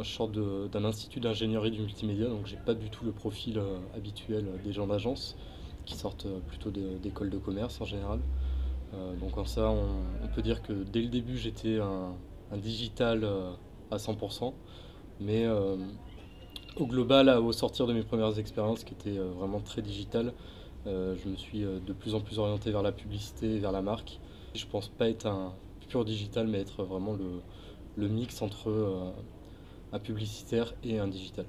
Moi, je sors d'un institut d'ingénierie du multimédia, donc j'ai pas du tout le profil habituel des gens d'agence qui sortent plutôt d'écoles de commerce en général. Donc en ça, on peut dire que dès le début, j'étais un digital à 100%, mais au global, au sortir de mes premières expériences qui étaient vraiment très digitales, je me suis de plus en plus orienté vers la publicité, vers la marque. Je pense pas être un pur digital, mais être vraiment le mix entre un publicitaire et un digital.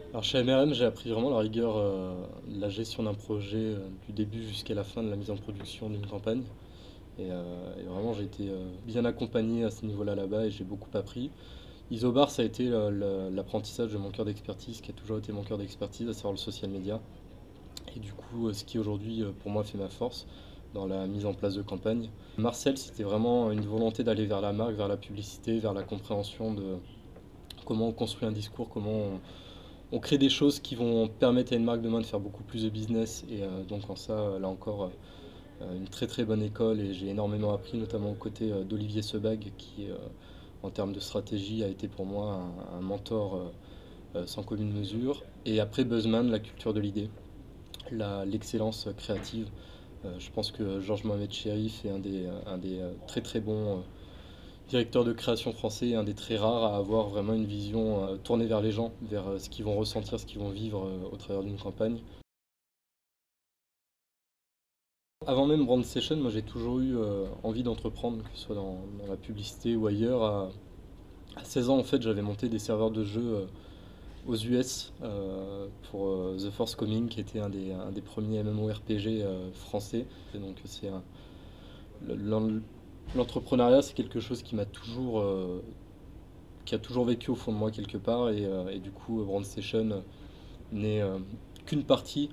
Alors chez MRM, j'ai appris vraiment la rigueur, la gestion d'un projet du début jusqu'à la fin de la mise en production d'une campagne. Et vraiment, j'ai été bien accompagné à ce niveau-là là-bas et j'ai beaucoup appris. Isobar, ça a été l'apprentissage de mon cœur d'expertise, qui a toujours été mon cœur d'expertise, à savoir le social media. Et du coup, ce qui aujourd'hui, pour moi, fait ma force dans la mise en place de campagne. Marcel, c'était vraiment une volonté d'aller vers la marque, vers la publicité, vers la compréhension de comment on construit un discours, comment on crée des choses qui vont permettre à une marque demain de faire beaucoup plus de business. Et donc en ça, là encore, une très très bonne école et j'ai énormément appris, notamment aux côtés d'Olivier Sebag, qui en termes de stratégie a été pour moi un mentor sans commune mesure. Et après Buzzman, la culture de l'idée, l'excellence créative. Je pense que Georges Mohamed Cherif est un des très très bons directeurs de création français, et un des très rares à avoir vraiment une vision tournée vers les gens, vers ce qu'ils vont ressentir, ce qu'ils vont vivre au travers d'une campagne. Avant même Brand Session, moi j'ai toujours eu envie d'entreprendre, que ce soit dans la publicité ou ailleurs. À 16 ans, en fait, j'avais monté des serveurs de jeux aux US pour The Force Coming, qui était un des premiers MMORPG français. Et donc l'en- l'entrepreneuriat, c'est quelque chose qui a toujours vécu au fond de moi quelque part. Et du coup, Brand Station n'est qu'une partie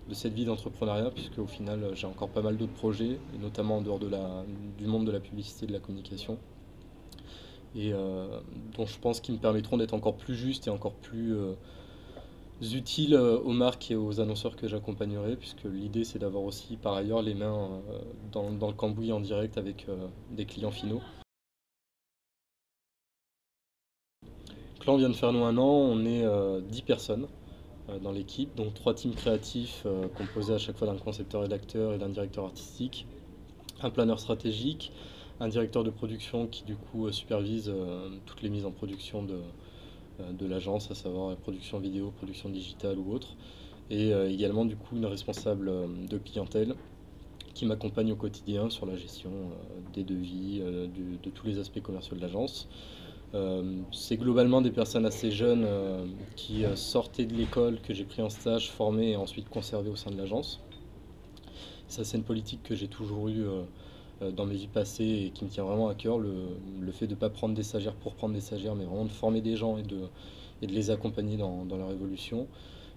de cette vie d'entrepreneuriat, puisque au final, j'ai encore pas mal d'autres projets, et notamment en dehors du monde de la publicité et de la communication, et dont je pense qu'ils me permettront d'être encore plus juste et encore plus utiles aux marques et aux annonceurs que j'accompagnerai, puisque l'idée c'est d'avoir aussi par ailleurs les mains dans le cambouis en direct avec des clients finaux. Donc là, on vient de faire nous un an, on est 10 personnes dans l'équipe, donc 3 teams créatifs composés à chaque fois d'un concepteur-rédacteur et d'un directeur artistique, un planeur stratégique, un directeur de production qui du coup supervise toutes les mises en production de l'agence, à savoir la production vidéo, production digitale ou autre, et également du coup une responsable de clientèle qui m'accompagne au quotidien sur la gestion des devis, de tous les aspects commerciaux de l'agence. C'est globalement des personnes assez jeunes qui sortaient de l'école, que j'ai pris en stage, formé et ensuite conservé au sein de l'agence. Ça, c'est une politique que j'ai toujours eue dans mes vies passées et qui me tient vraiment à cœur, le fait de ne pas prendre des stagiaires pour prendre des stagiaires, mais vraiment de former des gens et de les accompagner dans leur évolution.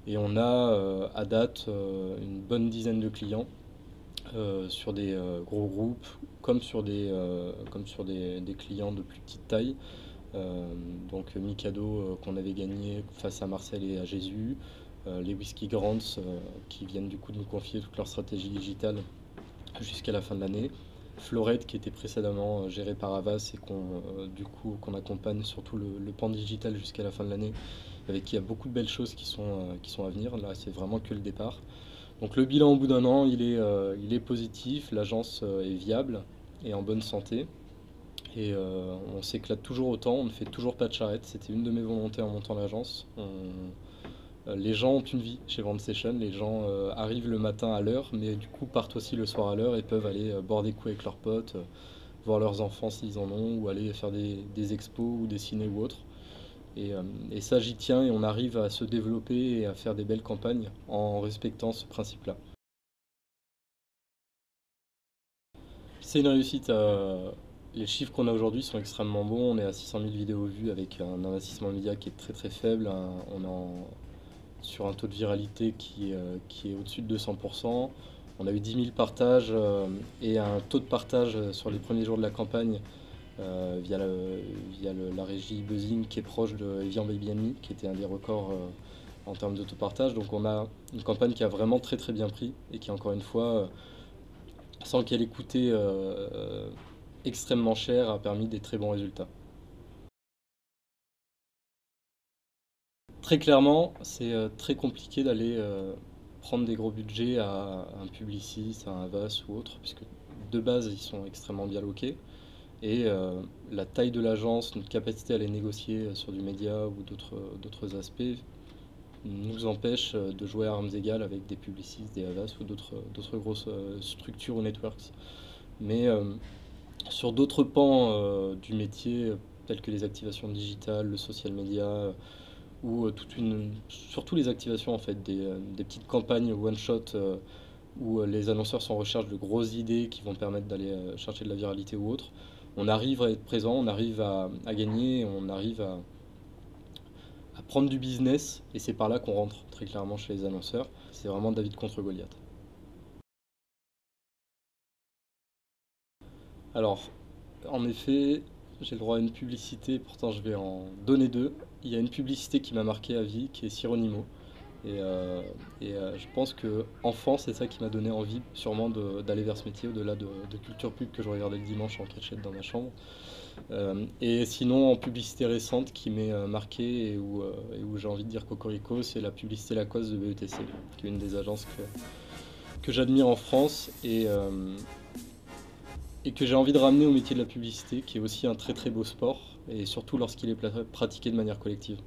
Et on a à date une bonne dizaine de clients sur des gros groupes comme sur des clients de plus petite taille. Donc Mikado qu'on avait gagné face à Marcel et à Jésus, les Whisky Grants qui viennent du coup de nous confier toute leur stratégie digitale jusqu'à la fin de l'année. Florette qui était précédemment géré par Avas et qu'on accompagne surtout le pan digital jusqu'à la fin de l'année, avec qui il y a beaucoup de belles choses qui sont à venir. Là, c'est vraiment que le départ. Donc le bilan au bout d'un an, il est positif, l'agence est viable et en bonne santé. Et on s'éclate toujours autant, on ne fait toujours pas de charrette. C'était une de mes volontés en montant l'agence. Les gens ont une vie chez Brand Session, les gens arrivent le matin à l'heure, mais du coup partent aussi le soir à l'heure et peuvent aller boire des coups avec leurs potes, voir leurs enfants s'ils en ont, ou aller faire des expos ou des ciné ou autres. Et ça, j'y tiens et on arrive à se développer et à faire des belles campagnes en respectant ce principe-là. C'est une réussite. Les chiffres qu'on a aujourd'hui sont extrêmement bons. On est à 600 000 vidéos vues avec un investissement média qui est très très faible. On est sur un taux de viralité qui est au-dessus de 200%. On a eu 10 000 partages et un taux de partage sur les premiers jours de la campagne la régie Buzzing qui est proche de Evian Baby Me, qui était un des records en termes de taux de partage. Donc on a une campagne qui a vraiment très très bien pris et qui encore une fois, sans qu'elle ait coûté extrêmement cher a permis des très bons résultats. Très clairement, c'est très compliqué d'aller prendre des gros budgets à un Publicis, à un Havas ou autre, puisque de base ils sont extrêmement bien loqués. Et la taille de l'agence, notre capacité à les négocier sur du média ou d'autres aspects nous empêche de jouer à armes égales avec des Publicis, des Havas ou d'autres grosses structures ou networks. Mais sur d'autres pans du métier, tels que les activations digitales, le social media, ou surtout les activations en fait, des petites campagnes one shot où les annonceurs sont en recherche de grosses idées qui vont permettre d'aller chercher de la viralité ou autre. On arrive à être présent, on arrive à gagner, on arrive à prendre du business et c'est par là qu'on rentre très clairement chez les annonceurs. C'est vraiment David contre Goliath. Alors, en effet, j'ai le droit à une publicité, pourtant je vais en donner deux. Il y a une publicité qui m'a marqué à vie, qui est Sironimo. Et, euh, je pense que enfant, c'est ça qui m'a donné envie sûrement d'aller vers ce métier, au-delà de culture pub que je regardais le dimanche en cachette dans ma chambre. Et sinon, en publicité récente qui m'est marquée et où j'ai envie de dire Cocorico, c'est la publicité Lacoste de BETC, qui est une des agences que j'admire en France et que j'ai envie de ramener au métier de la publicité, qui est aussi un très très beau sport, et surtout lorsqu'il est pratiqué de manière collective.